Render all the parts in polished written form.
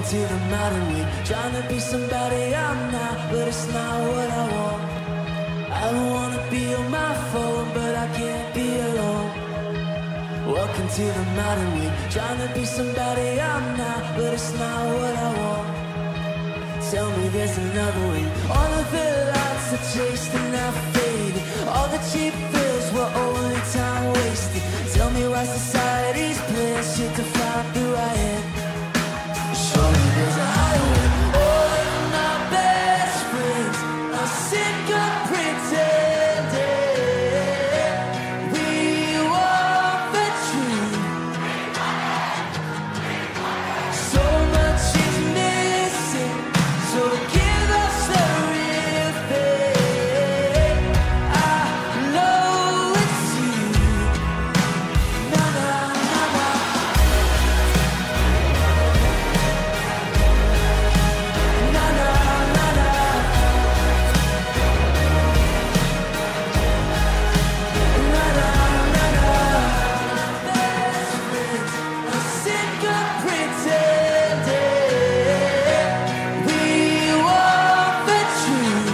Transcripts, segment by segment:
to the modern way, trying to be somebody I'm not, but it's not what I want. I don't wanna be on my phone, but I can't be alone. Welcome to the modern way, trying to be somebody I'm not, but it's not what I want. Tell me there's another way. All of the lights are chased and now faded. All the cheap thrills were only time wasted. Tell me why society's playing shit to find through our head. Show me there's a highway. All of my best friends are sick of pretending. We want the truth. So much is missing, so give us the real thing. I know it's you. Na na na na. Na na na na. Na na na na. Best friends are sick of pretending. We want the truth.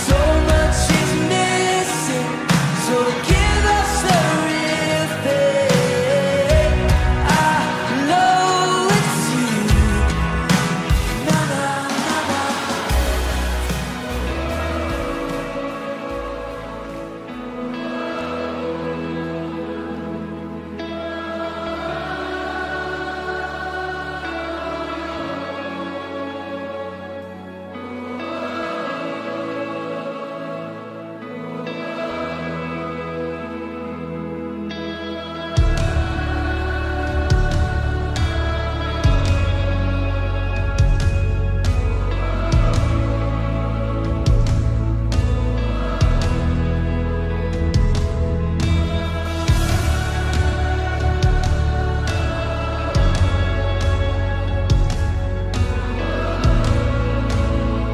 So much is missing, so give us the real thing. I know it's you. Na na na na.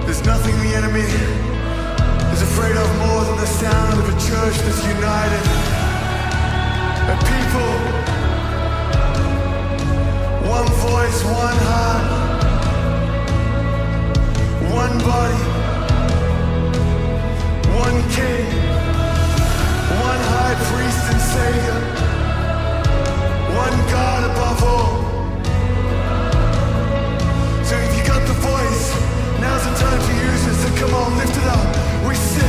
There's nothing the enemy is afraid of more than the sound of a church that's united. A people, one voice, one heart, one body, one king, one high priest and savior, one God above all. So if you got the voice, now's the time to use it. So come on, lift it up. We sing.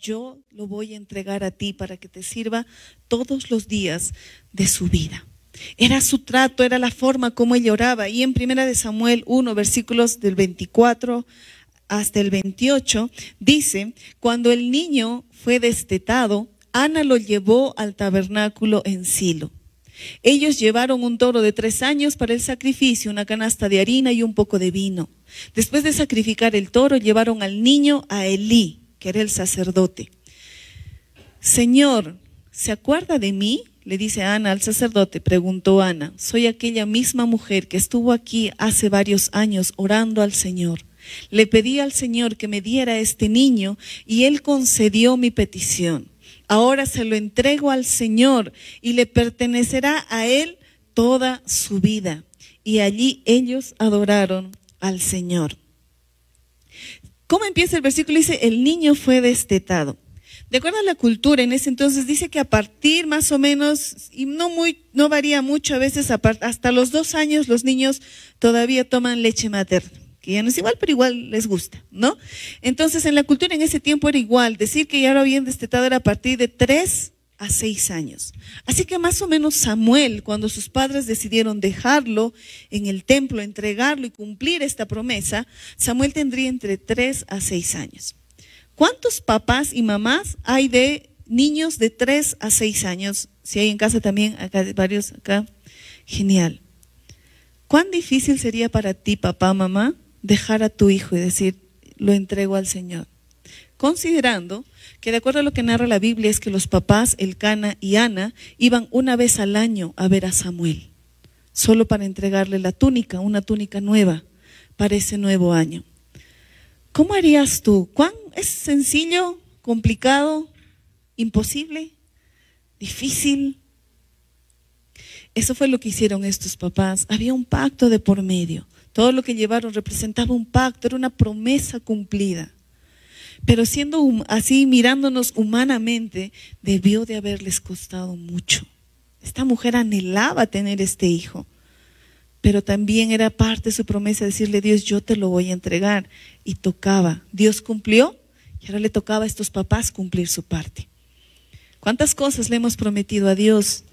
Yo lo voy a entregar a ti para que te sirva todos los días de su vida. Era su trato, era la forma como ella oraba. Y en 1 Samuel 1, versículos del 24 hasta el 28, dice: cuando el niño fue destetado, Ana lo llevó al tabernáculo en Silo. Ellos llevaron un toro de 3 años para el sacrificio, una canasta de harina y un poco de vino. Después de sacrificar el toro, llevaron al niño a Elí, que era el sacerdote. Señor, ¿se acuerda de mí? Le dice Ana al sacerdote. Preguntó Ana, soy aquella misma mujer que estuvo aquí hace varios años orando al Señor. Le pedí al Señor que me diera este niño y Él concedió mi petición. Ahora se lo entrego al Señor y le pertenecerá a Él toda su vida. Y allí ellos adoraron al Señor. ¿Cómo empieza el versículo? Dice, el niño fue destetado. De acuerdo a la cultura, en ese entonces dice que a partir más o menos, y no varía mucho, a veces hasta los 2 años los niños todavía toman leche materna, que ya no es igual, pero igual les gusta, ¿no? Entonces en la cultura en ese tiempo era igual, decir que ya lo habían destetado era a partir de 3 a 6 años. Así que más o menos Samuel, cuando sus padres decidieron dejarlo en el templo, entregarlo y cumplir esta promesa, Samuel tendría entre 3 a 6 años. ¿Cuántos papás y mamás hay de niños de 3 a 6 años? Si hay en casa también, acá varios acá, genial. ¿Cuán difícil sería para ti, papá, mamá, dejar a tu hijo y decir, lo entrego al Señor? Considerando que de acuerdo a lo que narra la Biblia es que los papás, Elcana y Ana, iban una vez al año a ver a Samuel, solo para entregarle la túnica, una túnica nueva para ese nuevo año. ¿Cómo harías tú? ¿Es sencillo, complicado, imposible, difícil? Eso fue lo que hicieron estos papás. Había un pacto de por medio. Todo lo que llevaron representaba un pacto, era una promesa cumplida. Pero siendo así, mirándonos humanamente, debió de haberles costado mucho. Esta mujer anhelaba tener este hijo, pero también era parte de su promesa decirle, Dios, yo te lo voy a entregar. Y tocaba. Dios cumplió y ahora le tocaba a estos papás cumplir su parte. ¿Cuántas cosas le hemos prometido a Dios?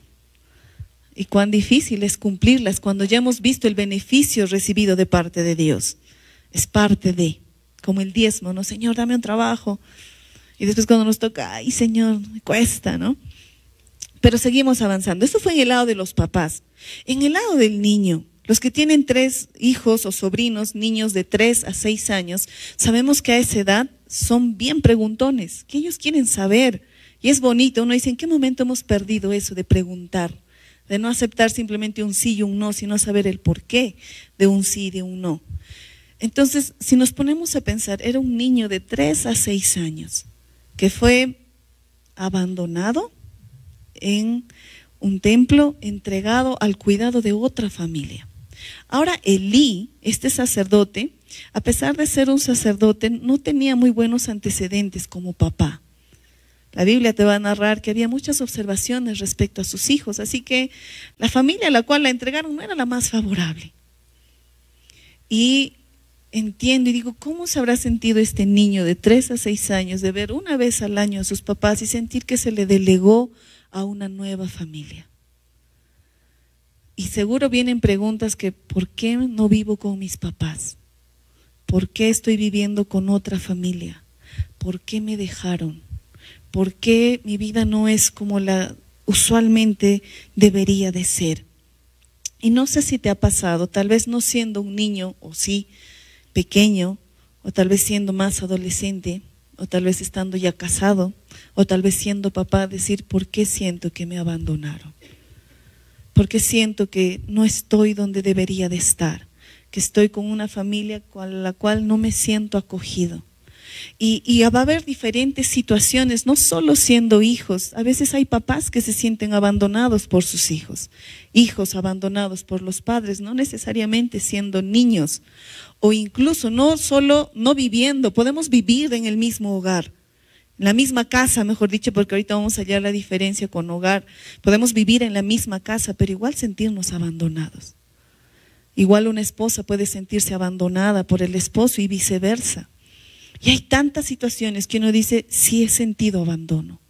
Y cuán difícil es cumplirlas cuando ya hemos visto el beneficio recibido de parte de Dios. Es parte de, como el diezmo, ¿no? Señor, dame un trabajo. Y después cuando nos toca, ay, Señor, me cuesta, ¿no? Pero seguimos avanzando. Esto fue en el lado de los papás. En el lado del niño, los que tienen 3 hijos o sobrinos, niños de 3 a 6 años, sabemos que a esa edad son bien preguntones, que ellos quieren saber. Y es bonito, uno dice, ¿en qué momento hemos perdido eso de preguntar? De no aceptar simplemente un sí y un no, sino saber el porqué de un sí y de un no. Entonces, si nos ponemos a pensar, era un niño de 3 a 6 años que fue abandonado en un templo, entregado al cuidado de otra familia. Ahora Elí, este sacerdote, a pesar de ser un sacerdote, no tenía muy buenos antecedentes como papá. La Biblia te va a narrar que había muchas observaciones respecto a sus hijos, así que la familia a la cual la entregaron no era la más favorable. Y entiendo y digo, ¿cómo se habrá sentido este niño de 3 a 6 años de ver una vez al año a sus papás y sentir que se le delegó a una nueva familia? Y seguro vienen preguntas que, ¿por qué no vivo con mis papás? ¿Por qué estoy viviendo con otra familia? ¿Por qué me dejaron? ¿Por qué mi vida no es como la usualmente debería de ser? Y no sé si te ha pasado, tal vez no siendo un niño, o sí, pequeño, o tal vez siendo más adolescente, o tal vez estando ya casado, o tal vez siendo papá, decir, ¿por qué siento que me abandonaron? ¿Por qué siento que no estoy donde debería de estar? Que estoy con una familia con la cual no me siento acogido. Y va a haber diferentes situaciones, no solo siendo hijos. A veces hay papás que se sienten abandonados por sus hijos, hijos abandonados por los padres, no necesariamente siendo niños, o incluso no solo no viviendo, podemos vivir en el mismo hogar, en la misma casa, mejor dicho, porque ahorita vamos a hallar la diferencia con hogar. Podemos vivir en la misma casa, pero igual sentirnos abandonados. Igual una esposa puede sentirse abandonada por el esposo y viceversa. Y hay tantas situaciones que uno dice, sí he sentido abandono.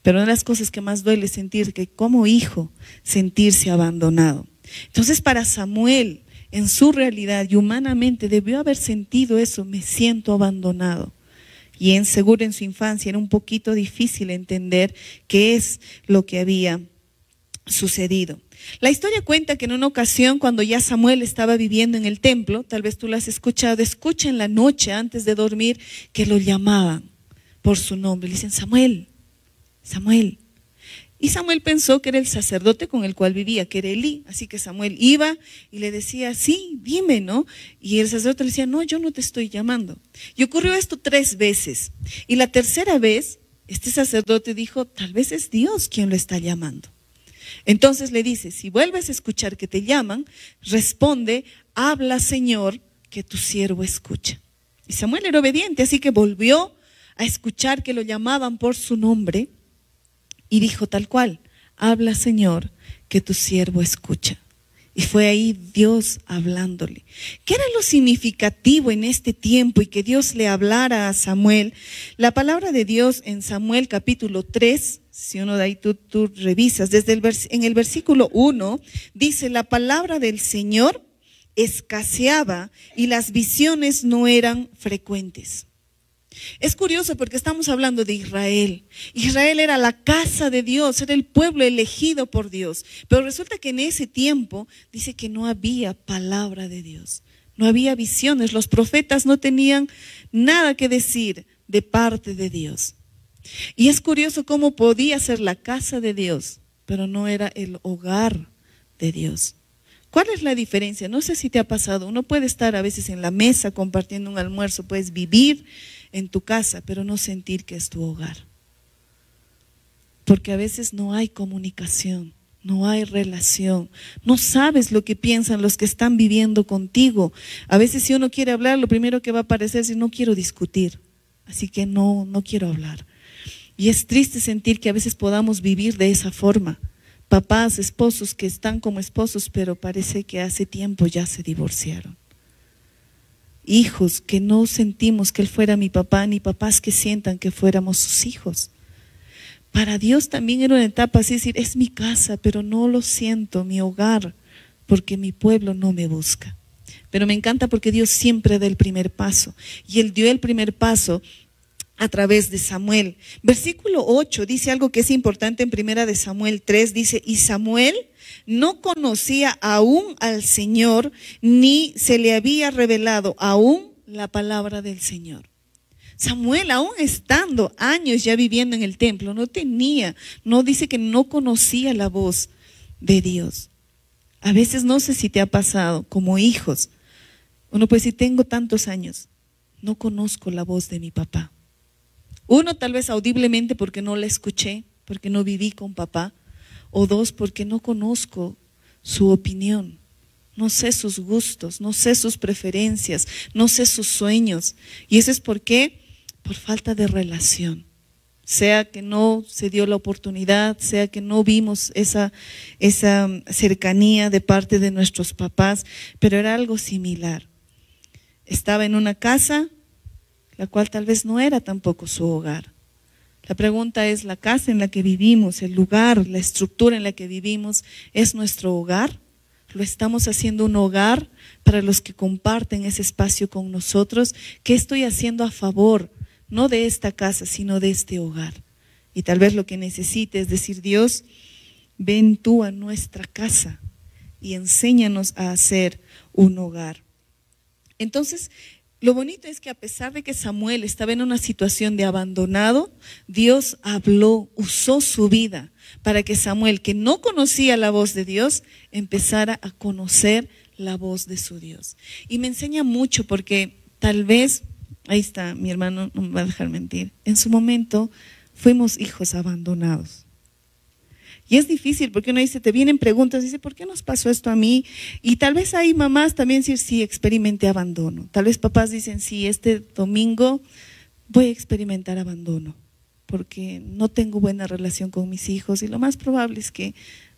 Pero una de las cosas que más duele es sentir que como hijo, sentirse abandonado. Entonces para Samuel, en su realidad y humanamente, debió haber sentido eso, me siento abandonado. Y seguro en su infancia era un poquito difícil entender qué es lo que había sucedido. La historia cuenta que en una ocasión, cuando ya Samuel estaba viviendo en el templo, tal vez tú lo has escuchado, escucha en la noche antes de dormir que lo llamaban por su nombre. Le dicen, Samuel, Samuel. Y Samuel pensó que era el sacerdote con el cual vivía, que era Elí. Así que Samuel iba y le decía, sí, dime, ¿no? Y el sacerdote le decía, no, yo no te estoy llamando. Y ocurrió esto 3 veces. Y la tercera vez, este sacerdote dijo, tal vez es Dios quien lo está llamando. Entonces le dice, si vuelves a escuchar que te llaman, responde, habla, Señor, que tu siervo escucha. Y Samuel era obediente, así que volvió a escuchar que lo llamaban por su nombre y dijo tal cual, habla, Señor, que tu siervo escucha. Y fue ahí Dios hablándole. ¿Qué era lo significativo en este tiempo y que Dios le hablara a Samuel? La palabra de Dios en Samuel capítulo 3, si uno de ahí tú revisas, en el versículo 1, dice, la palabra del Señor escaseaba y las visiones no eran frecuentes. Es curioso porque estamos hablando de Israel. Israel era la casa de Dios, era el pueblo elegido por Dios. Pero resulta que en ese tiempo dice que no había palabra de Dios, no había visiones. Los profetas no tenían nada que decir de parte de Dios. Y es curioso cómo podía ser la casa de Dios, pero no era el hogar de Dios. ¿Cuál es la diferencia? No sé si te ha pasado. Uno puede estar a veces en la mesa compartiendo un almuerzo, puedes vivir en tu casa, pero no sentir que es tu hogar. Porque a veces no hay comunicación, no hay relación, no sabes lo que piensan los que están viviendo contigo. A veces si uno quiere hablar, lo primero que va a aparecer es no quiero discutir, así que no quiero hablar. Y es triste sentir que a veces podamos vivir de esa forma. Papás, esposos que están como esposos, pero parece que hace tiempo ya se divorciaron. Hijos que no sentimos que él fuera mi papá, ni papás que sientan que fuéramos sus hijos. Para Dios también era una etapa así, decir, es mi casa, pero no lo siento, mi hogar, porque mi pueblo no me busca. Pero me encanta porque Dios siempre da el primer paso, y Él dio el primer paso a través de Samuel. Versículo 8 dice algo que es importante en primera de Samuel 3, dice, y Samuel no conocía aún al Señor, ni se le había revelado aún la palabra del Señor. Samuel, aún estando años ya viviendo en el templo, no dice que no conocía la voz de Dios. A veces no sé si te ha pasado, como hijos, uno puede decir, tengo tantos años, no conozco la voz de mi papá. Uno, tal vez audiblemente porque no la escuché, porque no viví con papá. O 2, porque no conozco su opinión, no sé sus gustos, no sé sus preferencias, no sé sus sueños. Y eso es por falta de relación. Sea que no se dio la oportunidad, sea que no vimos esa cercanía de parte de nuestros papás, pero era algo similar. Estaba en una casa, la cual tal vez no era tampoco su hogar. La pregunta es, ¿la casa en la que vivimos, el lugar, la estructura en la que vivimos, es nuestro hogar? ¿Lo estamos haciendo un hogar para los que comparten ese espacio con nosotros? ¿Qué estoy haciendo a favor, no de esta casa, sino de este hogar? Y tal vez lo que necesite es decir, Dios, ven tú a nuestra casa y enséñanos a hacer un hogar. Entonces, lo bonito es que a pesar de que Samuel estaba en una situación de abandonado, Dios habló, usó su vida para que Samuel, que no conocía la voz de Dios, empezara a conocer la voz de su Dios. Y me enseña mucho porque tal vez, ahí está, mi hermano no me va a dejar mentir, en su momento fuimos hijos abandonados. Y es difícil porque uno dice, te vienen preguntas, dice, ¿por qué nos pasó esto a mí? Y tal vez hay mamás también dicen, sí, experimenté abandono. Tal vez papás dicen, sí, este domingo voy a experimentar abandono porque no tengo buena relación con mis hijos y lo más probable es que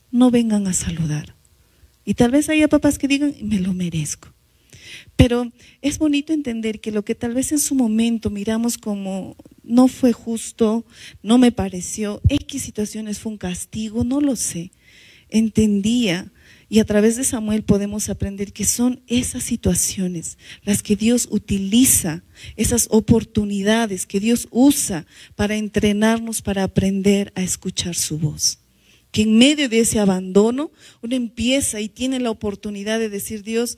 no vengan a saludar. Y tal vez haya papás que digan, me lo merezco. Pero es bonito entender que lo que tal vez en su momento miramos como no fue justo, no me pareció, X situaciones fue un castigo, no lo sé. Entendía, y a través de Samuel podemos aprender que son esas situaciones las que Dios utiliza, esas oportunidades que Dios usa para entrenarnos, para aprender a escuchar su voz. que en medio de ese abandono uno empieza y tiene la oportunidad de decir: Dios,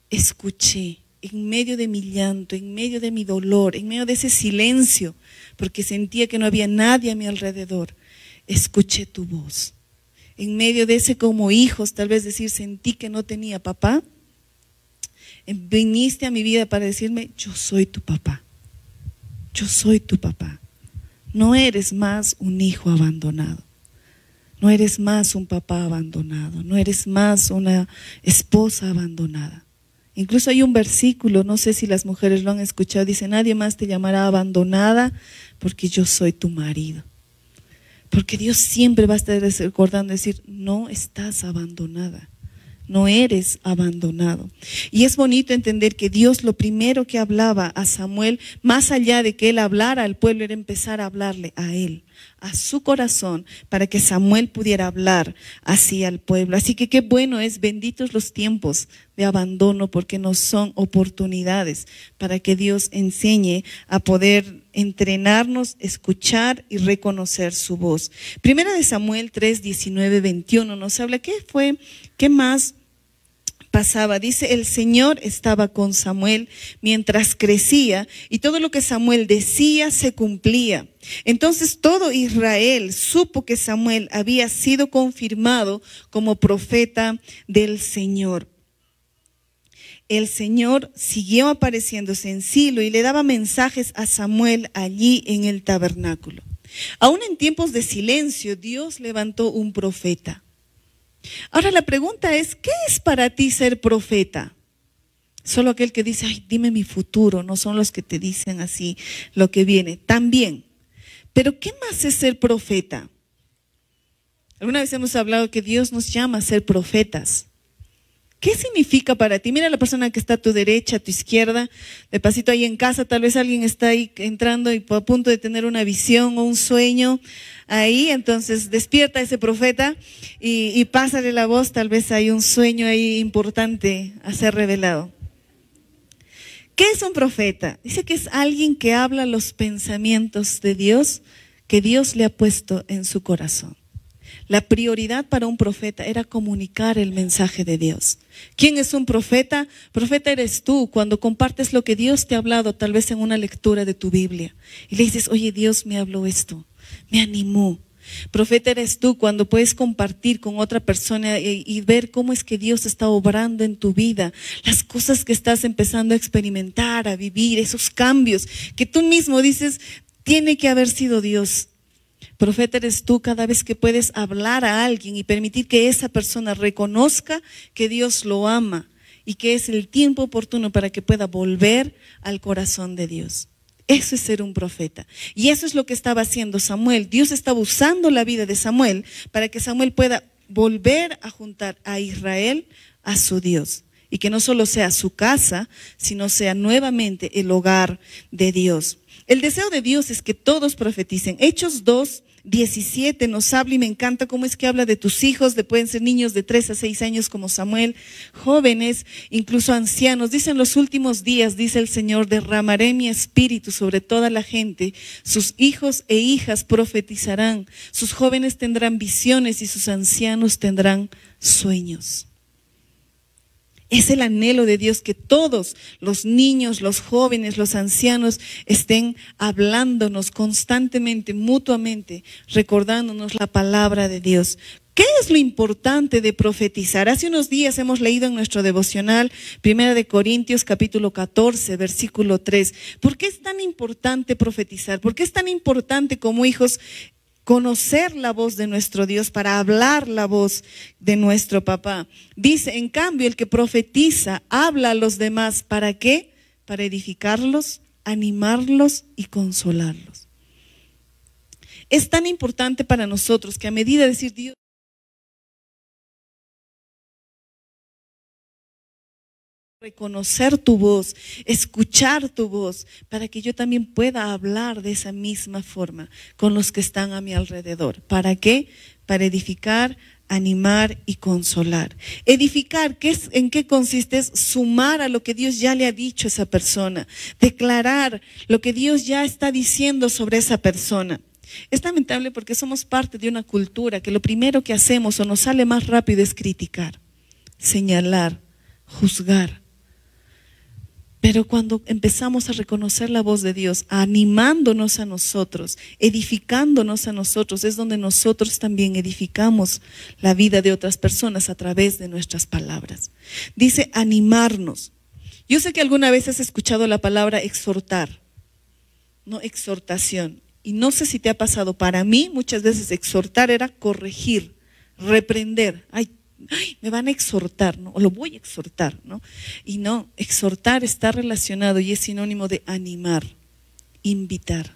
escuché en medio de mi llanto, en medio de mi dolor, en medio de ese silencio, porque sentía que no había nadie a mi alrededor, escuché tu voz. En medio de ese, como hijos, tal vez decir, sentí que no tenía papá, viniste a mi vida para decirme: yo soy tu papá, yo soy tu papá. No eres más un hijo abandonado, no eres más un papá abandonado, no eres más una esposa abandonada. Incluso hay un versículo, no sé si las mujeres lo han escuchado, dice: nadie más te llamará abandonada porque yo soy tu marido. Porque Dios siempre va a estar recordando, decir: no estás abandonada, no eres abandonado. Y es bonito entender que Dios lo primero que hablaba a Samuel, más allá de que él hablara al pueblo, era empezar a hablarle a él, a su corazón, para que Samuel pudiera hablar así al pueblo. Así que qué bueno es, benditos los tiempos de abandono, porque nos son oportunidades para que Dios enseñe a poder entrenarnos, escuchar y reconocer su voz. Primera de Samuel 3, 19, 21 nos habla qué más pasaba. Dice: el Señor estaba con Samuel mientras crecía, y todo lo que Samuel decía se cumplía. Entonces todo Israel supo que Samuel había sido confirmado como profeta del Señor. El Señor siguió apareciéndose en Silo y le daba mensajes a Samuel allí en el tabernáculo. Aún en tiempos de silencio, Dios levantó un profeta. Ahora la pregunta es: ¿qué es para ti ser profeta? Solo aquel que dice: ay, dime mi futuro, no son los que te dicen así lo que viene. También. Pero ¿qué más es ser profeta? Alguna vez hemos hablado que Dios nos llama a ser profetas. ¿Qué significa para ti? Mira a la persona que está a tu derecha, a tu izquierda, de pasito ahí en casa, tal vez alguien está ahí entrando y a punto de tener una visión o un sueño ahí, entonces despierta a ese profeta y pásale la voz, tal vez hay un sueño ahí importante a ser revelado. ¿Qué es un profeta? Dice que es alguien que habla los pensamientos de Dios, que Dios le ha puesto en su corazón. La prioridad para un profeta era comunicar el mensaje de Dios. ¿Quién es un profeta? Profeta eres tú cuando compartes lo que Dios te ha hablado, tal vez en una lectura de tu Biblia. Y le dices: oye, Dios me habló esto, me animó. Profeta eres tú cuando puedes compartir con otra persona y ver cómo es que Dios está obrando en tu vida, las cosas que estás empezando a experimentar, a vivir, esos cambios que tú mismo dices: tiene que haber sido Dios. Profeta eres tú cada vez que puedes hablar a alguien y permitir que esa persona reconozca que Dios lo ama y que es el tiempo oportuno para que pueda volver al corazón de Dios. Eso es ser un profeta. Y eso es lo que estaba haciendo Samuel. Dios estaba usando la vida de Samuel para que Samuel pueda volver a juntar a Israel a su Dios. Y que no solo sea su casa, sino sea nuevamente el hogar de Dios. El deseo de Dios es que todos profeticen. Hechos 2:17 nos habla, y me encanta cómo es que habla de tus hijos, pueden ser niños de 3 a 6 años como Samuel, jóvenes, incluso ancianos. Dice: en los últimos días, dice el Señor, derramaré mi espíritu sobre toda la gente. Sus hijos e hijas profetizarán, sus jóvenes tendrán visiones y sus ancianos tendrán sueños. Es el anhelo de Dios que todos, los niños, los jóvenes, los ancianos, estén hablándonos constantemente, mutuamente, recordándonos la palabra de Dios. ¿Qué es lo importante de profetizar? Hace unos días hemos leído en nuestro devocional, 1 Corintios capítulo 14, versículo 3. ¿Por qué es tan importante profetizar? ¿Por qué es tan importante como hijos conocer la voz de nuestro Dios, para hablar la voz de nuestro papá? Dice: en cambio, el que profetiza habla a los demás. ¿Para qué? Para edificarlos, animarlos y consolarlos. Es tan importante para nosotros que a medida de decir: Dios, reconocer tu voz, escuchar tu voz, para que yo también pueda hablar de esa misma forma con los que están a mi alrededor. ¿Para qué? Para edificar, animar y consolar. Edificar, ¿en qué consiste? Es sumar a lo que Dios ya le ha dicho a esa persona, declarar lo que Dios ya está diciendo sobre esa persona. Es lamentable porque somos parte de una cultura que lo primero que hacemos o nos sale más rápido es criticar, señalar, juzgar. Pero cuando empezamos a reconocer la voz de Dios, animándonos a nosotros, edificándonos a nosotros, es donde nosotros también edificamos la vida de otras personas a través de nuestras palabras. Dice animarnos. Yo sé que alguna vez has escuchado la palabra exhortar, no exhortación. Y no sé si te ha pasado, para mí muchas veces exhortar era corregir, reprender. Ay, me van a exhortar, ¿no? O lo voy a exhortar, ¿no? Y no, exhortar está relacionado y es sinónimo de animar, invitar.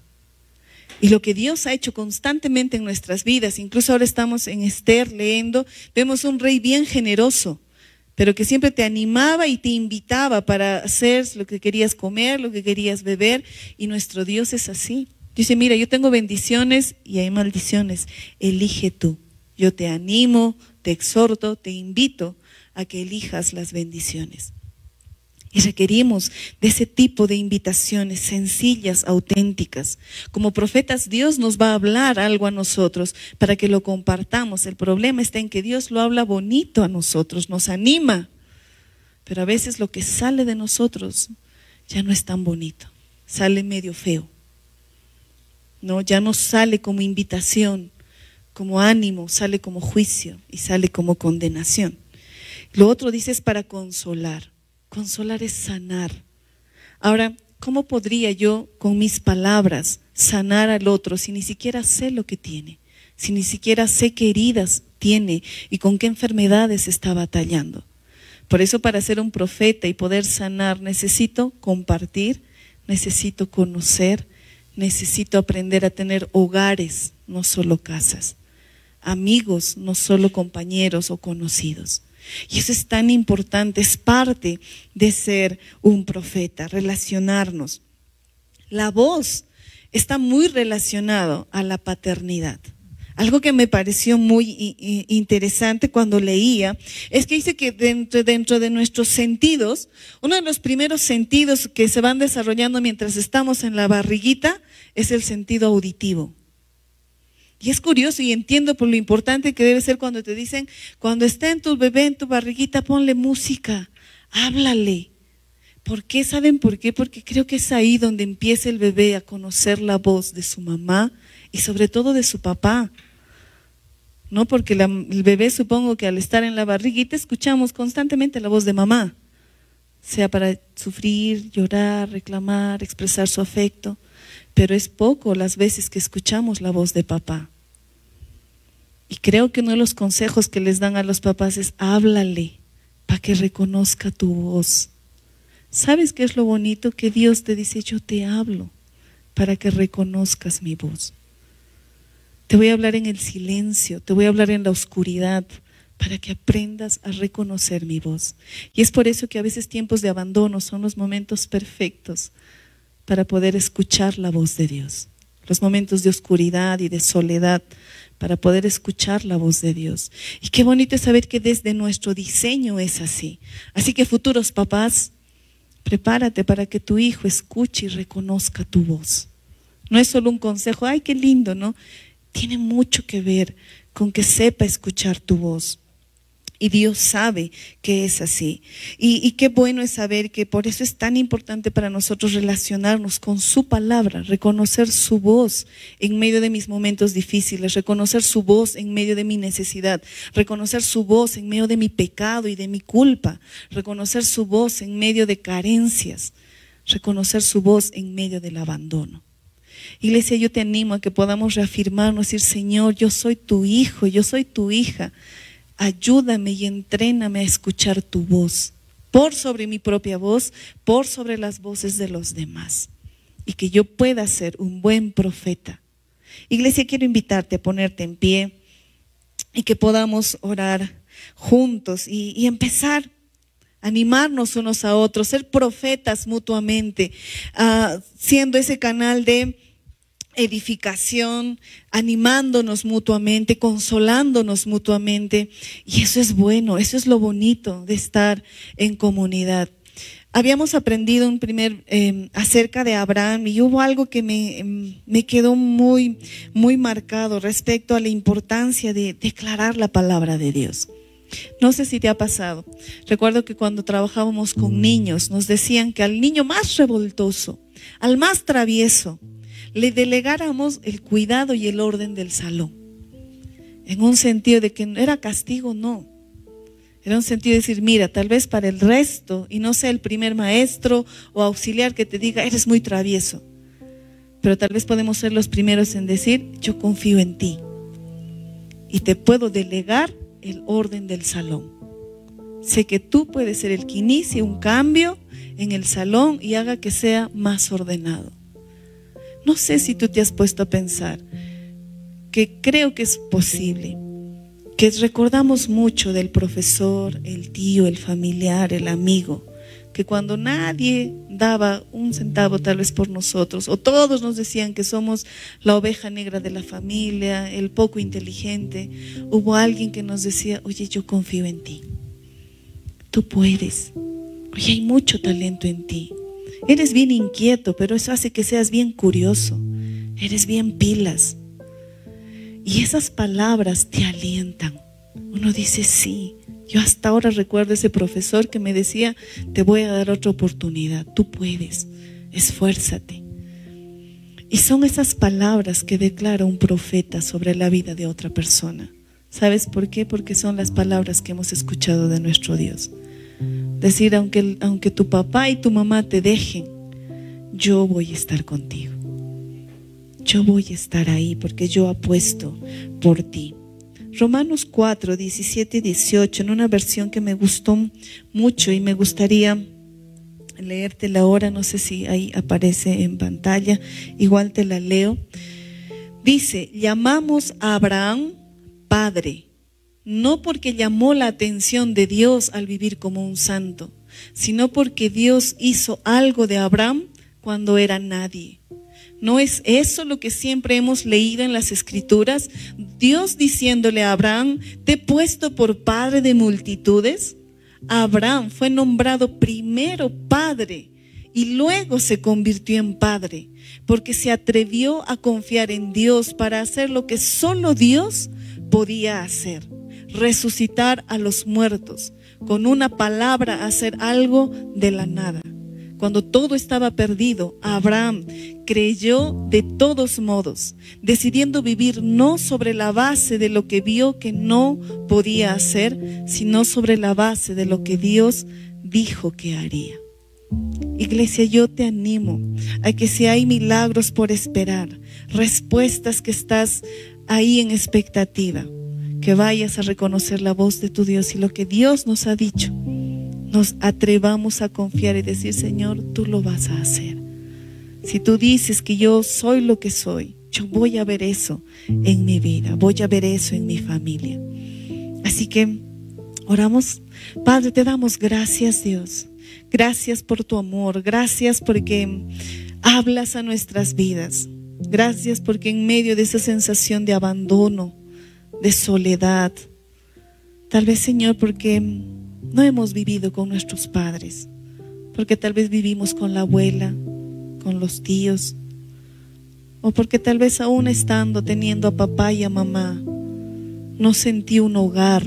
Y lo que Dios ha hecho constantemente en nuestras vidas, incluso ahora estamos en Esther leyendo, vemos un rey bien generoso, pero que siempre te animaba y te invitaba para hacer lo que querías comer, lo que querías beber, y nuestro Dios es así. Dice, mira, yo tengo bendiciones y hay maldiciones, elige tú. Yo te animo, te exhorto, te invito a que elijas las bendiciones. Y requerimos de ese tipo de invitaciones sencillas, auténticas. Como profetas, Dios nos va a hablar algo a nosotros para que lo compartamos. El problema está en que Dios lo habla bonito a nosotros, nos anima. Pero a veces lo que sale de nosotros ya no es tan bonito, sale medio feo. No, ya no sale como invitación, como ánimo, sale como juicio y sale como condenación. Lo otro dice es para consolar. Consolar es sanar. Ahora, ¿cómo podría yo con mis palabras sanar al otro si ni siquiera sé lo que tiene? Si ni siquiera sé qué heridas tiene y con qué enfermedades está batallando. Por eso, para ser un profeta y poder sanar, necesito compartir, necesito conocer, necesito aprender a tener hogares, no solo casas, amigos, no solo compañeros o conocidos. Y eso es tan importante, es parte de ser un profeta, relacionarnos. La voz está muy relacionado a la paternidad. Algo que me pareció muy interesante cuando leía es que dice que dentro de nuestros sentidos, uno de los primeros sentidos que se van desarrollando mientras estamos en la barriguita es el sentido auditivo. Y es curioso y entiendo por lo importante que debe ser cuando te dicen, cuando está en tu bebé, en tu barriguita, ponle música, háblale. ¿Por qué? ¿Saben por qué? Porque creo que es ahí donde empieza el bebé a conocer la voz de su mamá y sobre todo de su papá. No, porque el bebé, supongo que al estar en la barriguita escuchamos constantemente la voz de mamá, sea para sufrir, llorar, reclamar, expresar su afecto, pero es poco las veces que escuchamos la voz de papá. Y creo que uno de los consejos que les dan a los papás es háblale para que reconozca tu voz. ¿Sabes qué es lo bonito? Que Dios te dice, yo te hablo para que reconozcas mi voz. Te voy a hablar en el silencio, te voy a hablar en la oscuridad, para que aprendas a reconocer mi voz. Y es por eso que a veces tiempos de abandono son los momentos perfectos para poder escuchar la voz de Dios. Los momentos de oscuridad y de soledad para poder escuchar la voz de Dios. Y qué bonito es saber que desde nuestro diseño es así. Así que futuros papás, prepárate para que tu hijo escuche y reconozca tu voz. No es solo un consejo, ay qué lindo, ¿no? Tiene mucho que ver con que sepa escuchar tu voz. Y Dios sabe que es así. Y qué bueno es saber que por eso es tan importante para nosotros relacionarnos con su palabra, reconocer su voz en medio de mis momentos difíciles, reconocer su voz en medio de mi necesidad, reconocer su voz en medio de mi pecado y de mi culpa, reconocer su voz en medio de carencias, reconocer su voz en medio del abandono. Iglesia, yo te animo a que podamos reafirmarnos, decir, Señor, yo soy tu hijo, yo soy tu hija. Ayúdame y entréname a escuchar tu voz, por sobre mi propia voz, por sobre las voces de los demás. Y que yo pueda ser un buen profeta. Iglesia, quiero invitarte a ponerte en pie y que podamos orar juntos y empezar a animarnos unos a otros, ser profetas mutuamente, siendo ese canal de edificación, animándonos mutuamente, consolándonos mutuamente. Y eso es bueno, eso es lo bonito de estar en comunidad. habíamos aprendido acerca de Abraham y hubo algo que me quedó muy marcado respecto a la importancia de declarar la palabra de Dios. No sé si te ha pasado. Recuerdo que cuando trabajábamos con niños nos decían que al niño más revoltoso, al más travieso, le delegáramos el cuidado y el orden del salón. En un sentido de que no era castigo, no. Era un sentido de decir, mira, tal vez para el resto, y no sea el primer maestro o auxiliar que te diga, eres muy travieso. Pero tal vez podemos ser los primeros en decir, yo confío en ti. Y te puedo delegar el orden del salón. Sé que tú puedes ser el que inicie un cambio en el salón y haga que sea más ordenado. No sé si tú te has puesto a pensar que creo que es posible, que recordamos mucho del profesor, el tío, el familiar, el amigo, que cuando nadie daba un centavo tal vez por nosotros, o todos nos decían que somos la oveja negra de la familia, el poco inteligente, hubo alguien que nos decía, oye, yo confío en ti, tú puedes, oye, hay mucho talento en ti, eres bien inquieto, pero eso hace que seas bien curioso, eres bien pilas. Y esas palabras te alientan. Uno dice, sí, yo hasta ahora recuerdo ese profesor que me decía, te voy a dar otra oportunidad, tú puedes, esfuérzate. Y son esas palabras que declara un profeta sobre la vida de otra persona. ¿Sabes por qué? Porque son las palabras que hemos escuchado de nuestro Dios. Decir, aunque tu papá y tu mamá te dejen, yo voy a estar contigo. Yo voy a estar ahí porque yo apuesto por ti. Romanos 4, 17 y 18, en una versión que me gustó mucho y me gustaría leértela ahora, no sé si ahí aparece en pantalla, igual te la leo. Dice, llamamos a Abraham padre, no porque llamó la atención de Dios al vivir como un santo, sino porque Dios hizo algo de Abraham cuando era nadie. ¿No es eso lo que siempre hemos leído en las Escrituras? Dios diciéndole a Abraham, te he puesto por padre de multitudes. Abraham fue nombrado primero padre y luego se convirtió en padre, porque se atrevió a confiar en Dios para hacer lo que solo Dios podía hacer, resucitar a los muertos, con una palabra hacer algo de la nada. Cuando todo estaba perdido, Abraham creyó de todos modos, decidiendo vivir no sobre la base de lo que vio que no podía hacer, sino sobre la base de lo que Dios dijo que haría. Iglesia, yo te animo a que si hay milagros por esperar, respuestas que estás ahí en expectativa, que vayas a reconocer la voz de tu Dios y lo que Dios nos ha dicho. Nos atrevamos a confiar y decir, Señor, tú lo vas a hacer. Si tú dices que yo soy lo que soy, yo voy a ver eso en mi vida, voy a ver eso en mi familia. Así que oramos. Padre, te damos gracias, Dios. Gracias por tu amor, gracias porque hablas a nuestras vidas. Gracias porque en medio de esa sensación de abandono, de soledad, tal vez, Señor, porque no hemos vivido con nuestros padres, porque tal vez vivimos con la abuela, con los tíos, o porque tal vez aún estando teniendo a papá y a mamá, no sentí un hogar,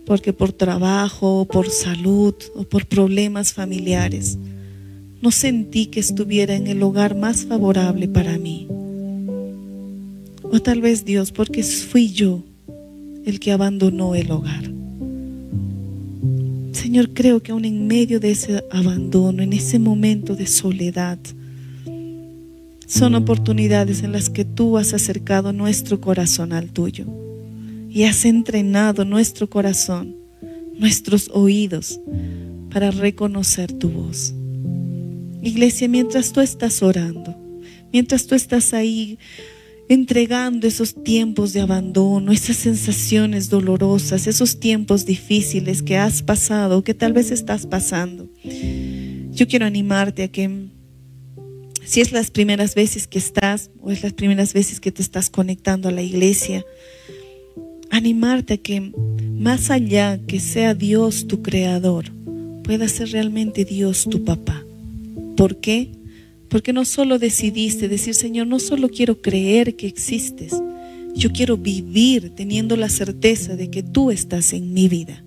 porque por trabajo, o por salud, o por problemas familiares, no sentí que estuviera en el hogar más favorable para mí. O tal vez, Dios, porque fui yo el que abandonó el hogar. Señor, creo que aún en medio de ese abandono, en ese momento de soledad, son oportunidades en las que tú has acercado nuestro corazón al tuyo y has entrenado nuestro corazón, nuestros oídos para reconocer tu voz. Iglesia, mientras tú estás orando, mientras tú estás ahí entregando esos tiempos de abandono, esas sensaciones dolorosas, esos tiempos difíciles que has pasado o que tal vez estás pasando, yo quiero animarte a que, si es las primeras veces que estás o es las primeras veces que te estás conectando a la iglesia, animarte a que más allá que sea Dios tu creador, pueda ser realmente Dios tu papá. ¿Por qué? Porque no solo decidiste decir, Señor, no solo quiero creer que existes, yo quiero vivir teniendo la certeza de que tú estás en mi vida,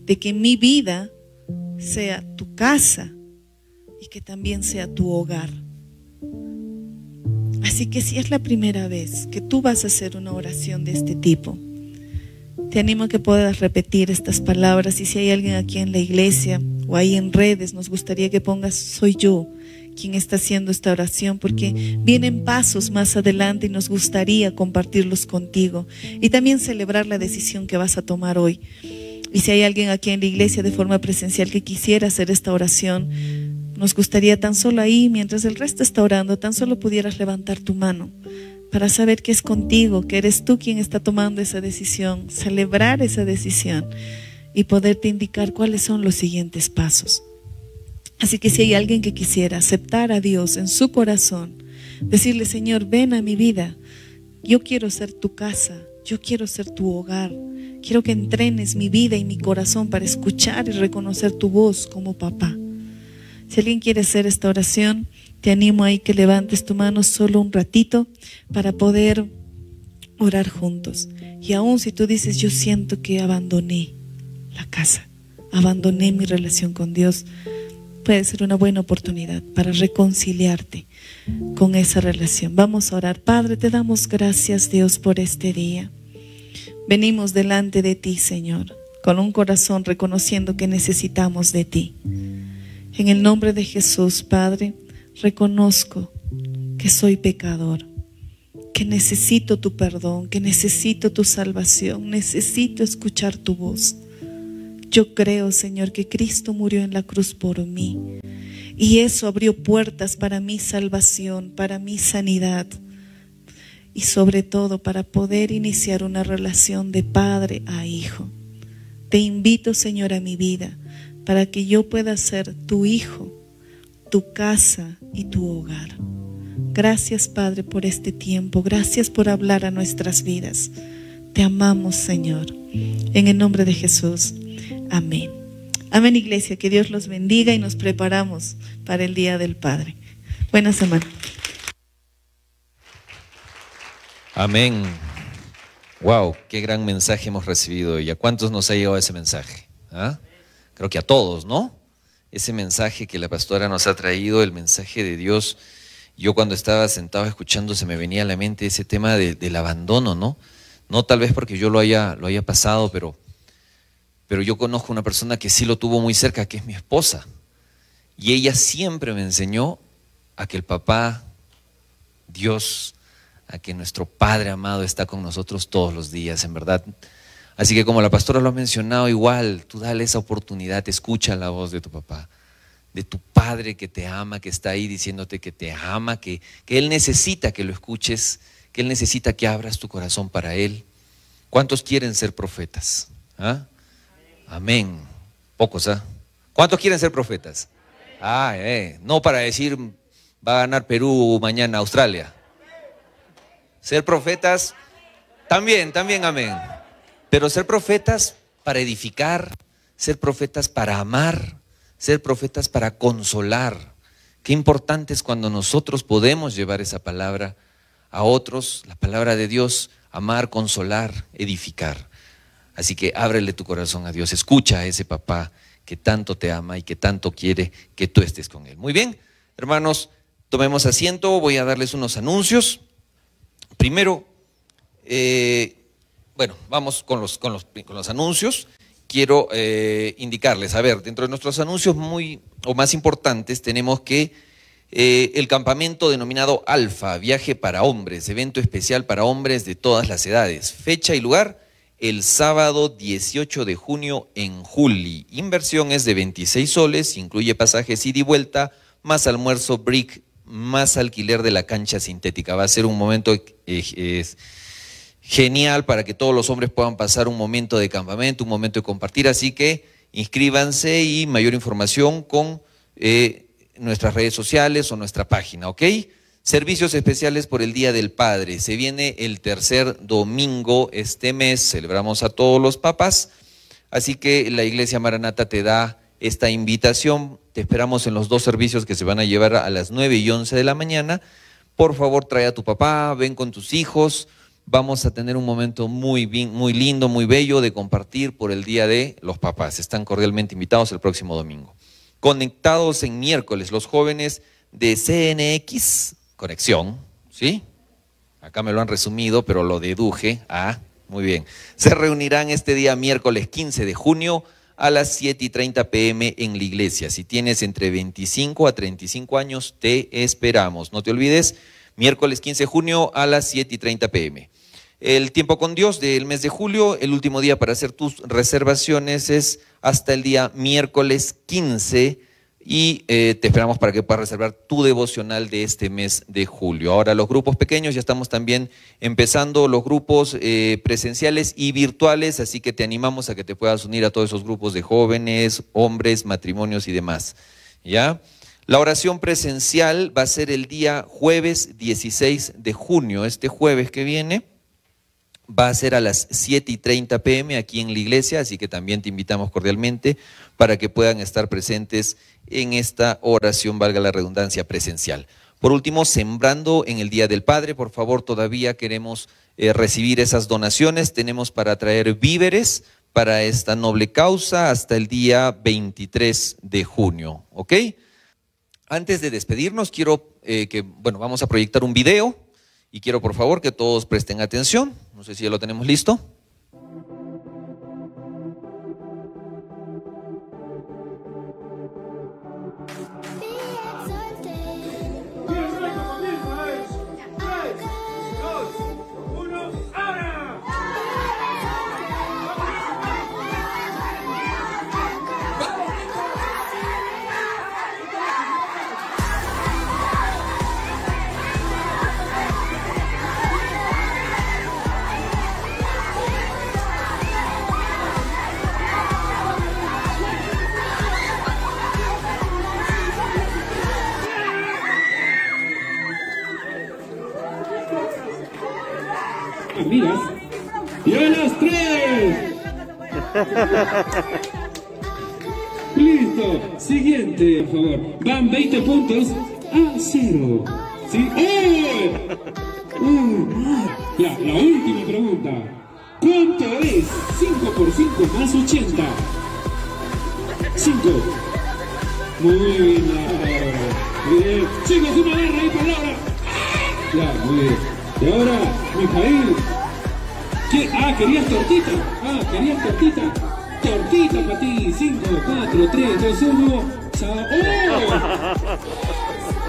de que mi vida sea tu casa y que también sea tu hogar. Así que si es la primera vez que tú vas a hacer una oración de este tipo, te animo a que puedas repetir estas palabras, y si hay alguien aquí en la iglesia o ahí en redes, nos gustaría que pongas, soy yo quien está haciendo esta oración, porque vienen pasos más adelante y nos gustaría compartirlos contigo y también celebrar la decisión que vas a tomar hoy. Y si hay alguien aquí en la iglesia de forma presencial que quisiera hacer esta oración, nos gustaría tan solo ahí, mientras el resto está orando, tan solo pudieras levantar tu mano para saber que es contigo, que eres tú quien está tomando esa decisión, celebrar esa decisión y poderte indicar cuáles son los siguientes pasos. Así que si hay alguien que quisiera aceptar a Dios en su corazón, decirle, Señor, ven a mi vida, yo quiero ser tu casa, yo quiero ser tu hogar, quiero que entrenes mi vida y mi corazón para escuchar y reconocer tu voz como papá. Si alguien quiere hacer esta oración, te animo ahí que levantes tu mano solo un ratito para poder orar juntos. Y aún si tú dices, yo siento que abandoné la casa, abandoné mi relación con Dios, puede ser una buena oportunidad para reconciliarte con esa relación. Vamos a orar. Padre, te damos gracias, Dios, por este día. Venimos delante de ti, Señor, con un corazón reconociendo que necesitamos de ti. En el nombre de Jesús, Padre, reconozco que soy pecador, que necesito tu perdón, que necesito tu salvación, necesito escuchar tu voz. Yo creo, Señor, que Cristo murió en la cruz por mí y eso abrió puertas para mi salvación, para mi sanidad y sobre todo para poder iniciar una relación de padre a hijo. Te invito, Señor, a mi vida para que yo pueda ser tu hijo, tu casa y tu hogar. Gracias, Padre, por este tiempo. Gracias por hablar a nuestras vidas. Te amamos, Señor. En el nombre de Jesús. Amén. Amén, iglesia. Que Dios los bendiga y nos preparamos para el Día del Padre. Buena semana. Amén. Wow, qué gran mensaje hemos recibido hoy. ¿A cuántos nos ha llegado ese mensaje? ¿Ah? Creo que a todos, ¿no? Ese mensaje que la pastora nos ha traído, el mensaje de Dios. Yo cuando estaba sentado escuchando se me venía a la mente ese tema del abandono, ¿no? No tal vez porque yo lo haya pasado, pero yo conozco una persona que sí lo tuvo muy cerca, que es mi esposa. Y ella siempre me enseñó a que el papá, Dios, a que nuestro Padre amado está con nosotros todos los días, en verdad. Así que como la pastora lo ha mencionado, igual, tú dale esa oportunidad, escucha la voz de tu papá, de tu Padre que te ama, que está ahí diciéndote que te ama, que Él necesita que lo escuches, que Él necesita que abras tu corazón para Él. ¿Cuántos quieren ser profetas? ¿Ah? Amén. Pocos, ¿ah? ¿Cuántos quieren ser profetas? No para decir va a ganar Perú mañana Australia. Ser profetas, también, amén. Pero ser profetas para edificar, ser profetas para amar, ser profetas para consolar. Qué importante es cuando nosotros podemos llevar esa palabra a otros, la palabra de Dios, amar, consolar, edificar. Así que ábrele tu corazón a Dios, escucha a ese papá que tanto te ama y que tanto quiere que tú estés con él. Muy bien, hermanos, tomemos asiento, voy a darles unos anuncios. Primero, vamos con los anuncios. Quiero indicarles, a ver, dentro de nuestros anuncios más importantes tenemos que el campamento denominado Alfa, viaje para hombres, evento especial para hombres de todas las edades. Fecha y lugar, el sábado 18 de junio en Juli. Inversión es de 26 soles, incluye pasajes ida y vuelta, más almuerzo, brick, más alquiler de la cancha sintética. Va a ser un momento genial para que todos los hombres puedan pasar un momento de campamento, un momento de compartir. Así que inscríbanse y mayor información con nuestras redes sociales o nuestra página, ¿ok? Servicios especiales por el Día del Padre. Se viene el tercer domingo este mes, celebramos a todos los papás, así que la Iglesia Maranata te da esta invitación. Te esperamos en los 2 servicios que se van a llevar a las 9 y 11 de la mañana. Por favor, trae a tu papá, ven con tus hijos. Vamos a tener un momento muy lindo, muy bello de compartir por el Día de los Papás. Están cordialmente invitados el próximo domingo. Conectados en miércoles, los jóvenes de CNX, Conexión, ¿sí? Acá me lo han resumido, pero lo deduje. Muy bien. Se reunirán este día miércoles 15 de junio a las 7:30 p.m. en la iglesia. Si tienes entre 25 a 35 años, te esperamos. No te olvides, miércoles 15 de junio a las 7:30 p.m. El tiempo con Dios del mes de julio, el último día para hacer tus reservaciones es hasta el día miércoles 15 y te esperamos para que puedas reservar tu devocional de este mes de julio. Ahora los grupos pequeños, ya estamos también empezando los grupos presenciales y virtuales, así que te animamos a que te puedas unir a todos esos grupos de jóvenes, hombres, matrimonios y demás, ¿ya? La oración presencial va a ser el día jueves 16 de junio, este jueves que viene. Va a ser a las 7:30 p.m. aquí en la iglesia, así que también te invitamos cordialmente para que puedan estar presentes en esta oración, valga la redundancia, presencial. Por último, sembrando en el Día del Padre, por favor, todavía queremos recibir esas donaciones. Tenemos para traer víveres para esta noble causa hasta el día 23 de junio, ¿ok? Antes de despedirnos, quiero vamos a proyectar un video. Y quiero por favor que todos presten atención. No sé si ya lo tenemos listo. Amigas, y a las 3. Listo, siguiente, por favor. Van 20 puntos a 0. ¿Sí? Ya, la última pregunta. ¿Cuánto es 5 por 5 más 80? 5. Muy bien, muy bien. Chicos, una guerra ahí, palabra. Ya, muy bien. Y ahora, Mijail. ¿Querías tortita? ¿Querías tortita? Tortita para ti. 5, 4, 3, 2, 1.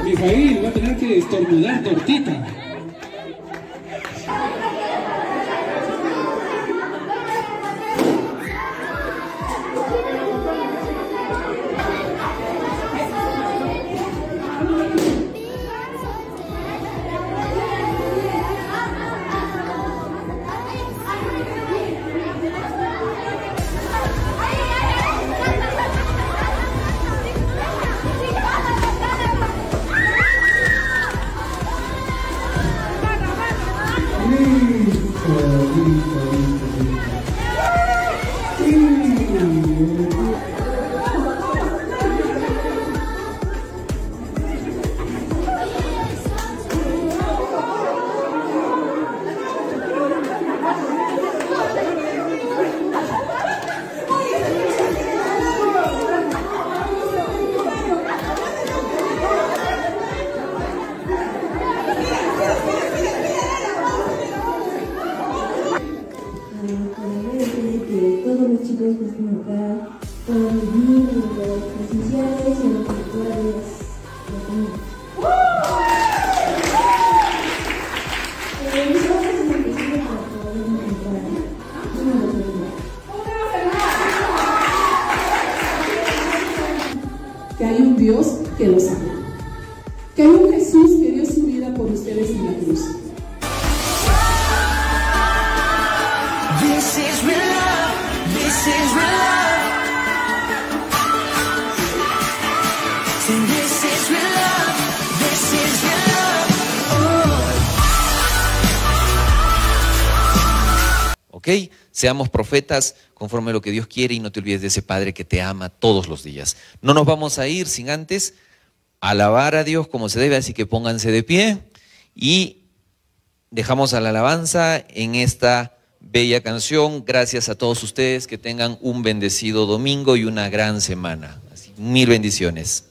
Mijail va a tener que estornudar tortita. Que hay un Dios que los ama, que hay un Jesús que dio su vida por ustedes en la cruz. This is real love, this is real love. Sing, this is real love, this is real love. Ok, seamos profetas conforme a lo que Dios quiere y no te olvides de ese Padre que te ama todos los días. No nos vamos a ir sin antes alabar a Dios como se debe, así que pónganse de pie y dejamos a la alabanza en esta bella canción. Gracias a todos ustedes, que tengan un bendecido domingo y una gran semana. Así, mil bendiciones.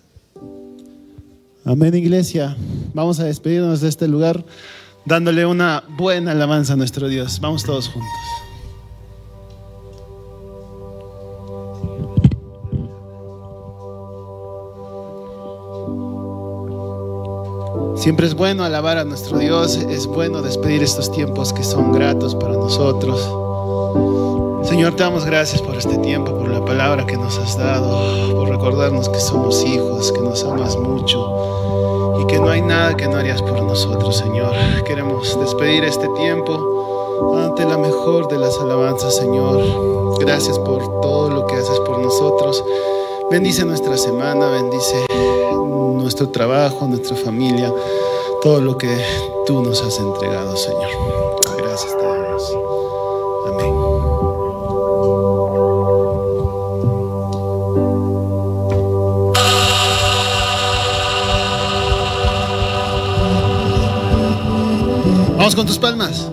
Amén, iglesia. Vamos a despedirnos de este lugar dándole una buena alabanza a nuestro Dios. Vamos todos juntos. Siempre es bueno alabar a nuestro Dios, es bueno despedir estos tiempos que son gratos para nosotros. Señor, te damos gracias por este tiempo, por la palabra que nos has dado, por recordarnos que somos hijos, que nos amas mucho y que no hay nada que no harías por nosotros, Señor. Queremos despedir este tiempo ante la mejor de las alabanzas, Señor. Gracias por todo lo que haces por nosotros. Bendice nuestra semana, bendice nuestro trabajo, nuestra familia, todo lo que tú nos has entregado, Señor. Gracias te damos. Amén. Vamos con tus palmas.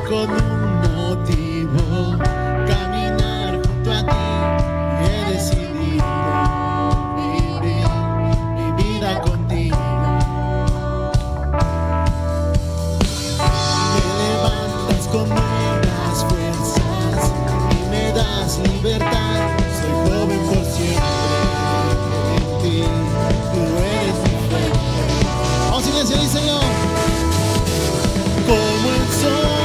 Con un motivo, caminar junto a ti, y he decidido vivir mi vida contigo. Me levantas con nuevas fuerzas y me das libertad. Soy joven por siempre en ti, tú eres mi fuente. Vamos, silencio, díselo. Como el sol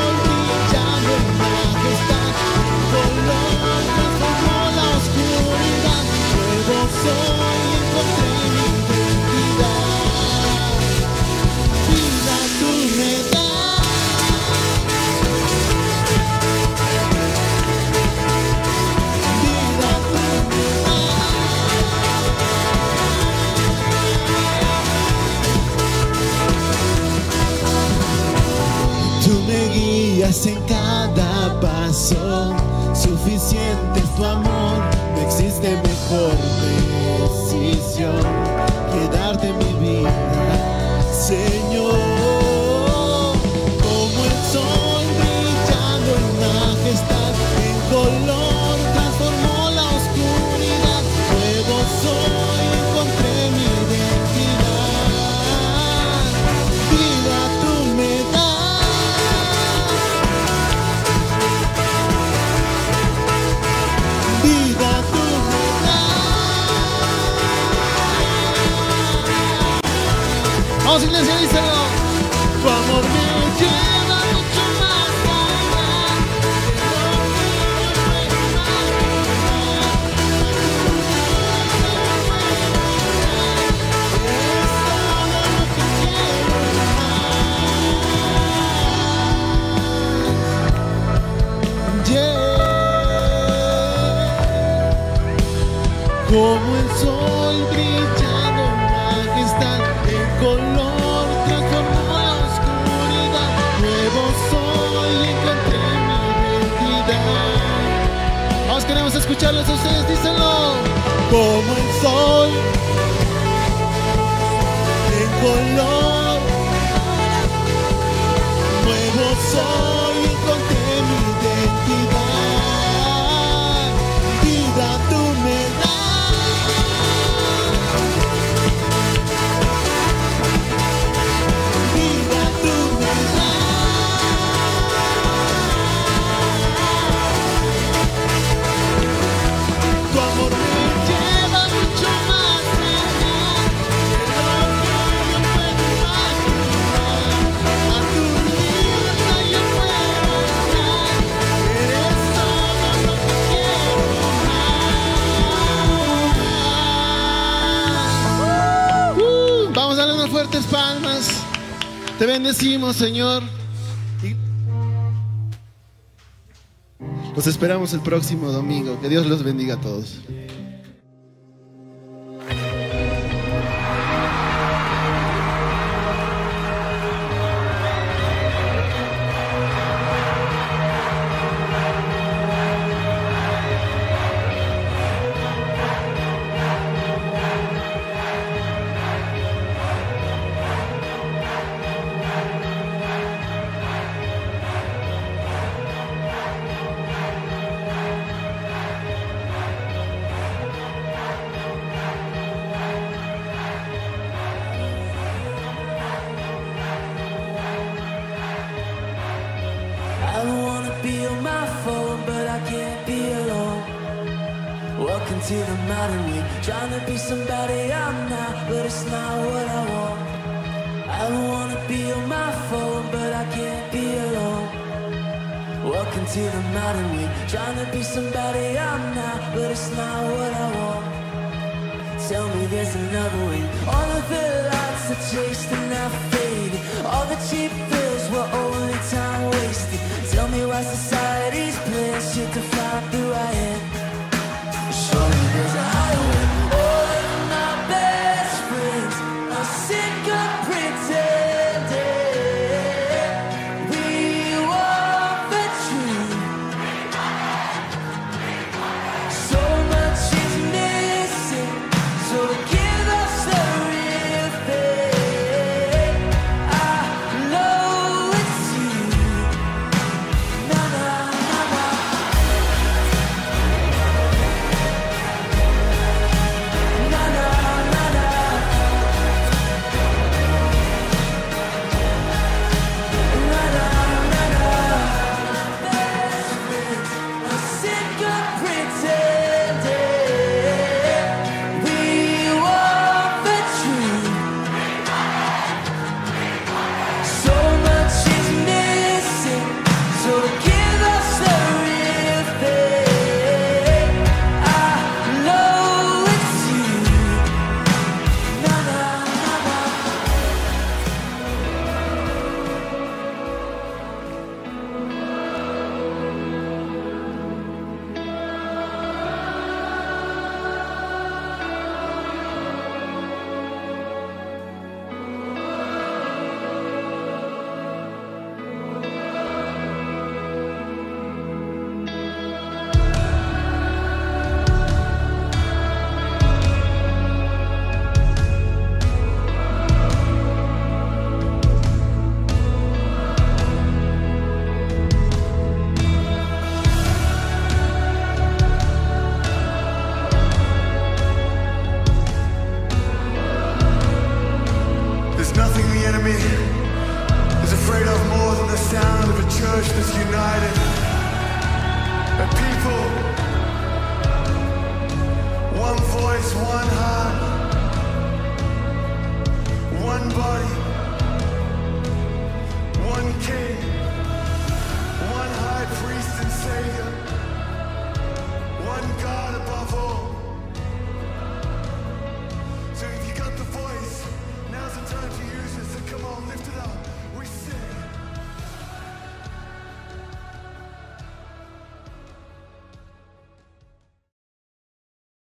en cada paso, suficiente es tu amor, no existe mejor decisión que darte mi vida, Señor. Como el sol brillando en majestad, en color transformó la oscuridad, nuevo soy, encontré mi identidad, vida tú me das. Vamos, iglesia, díselo. Tu amor me lleva mucho más allá de lo que yo puedo imaginar. Es todo lo que quiero. Como el sol brillando en majestad, en color transformó la oscuridad, nuevo soy, encontré mi identidad. Vamos, queremos escucharlos a ustedes, dísenlo. Como el sol, en color, nuevo soy, encontré mi identidad, vida tú me das. Fuertes palmas, te bendecimos, Señor. Y los esperamos el próximo domingo. Que Dios los bendiga a todos. Walking to the modern way, trying to be somebody I'm not, but it's not what I want. I don't wanna be on my phone, but I can't be alone. Walking to the modern way, trying to be somebody I'm not, but it's not what I want. Tell me there's another way. All of the lights I chased and I faded. All the cheap thrills were only time wasted. Tell me why society's playing shit to find who I am. Show me there's a highway. All of my best friends are sick of pretending. We want the truth. So much is missing, so give us the real thing. I know it's you. Na na na na. Na na na na. Na na na na. Best friends are sick of pretending. We want the truth. So much is missing, so give us the real thing. I know it's you. Na na na na. There's nothing the enemy is afraid of more than the sound of a church that's united. A people, one voice, one heart, one body, one king, one high priest and savior, one God above all.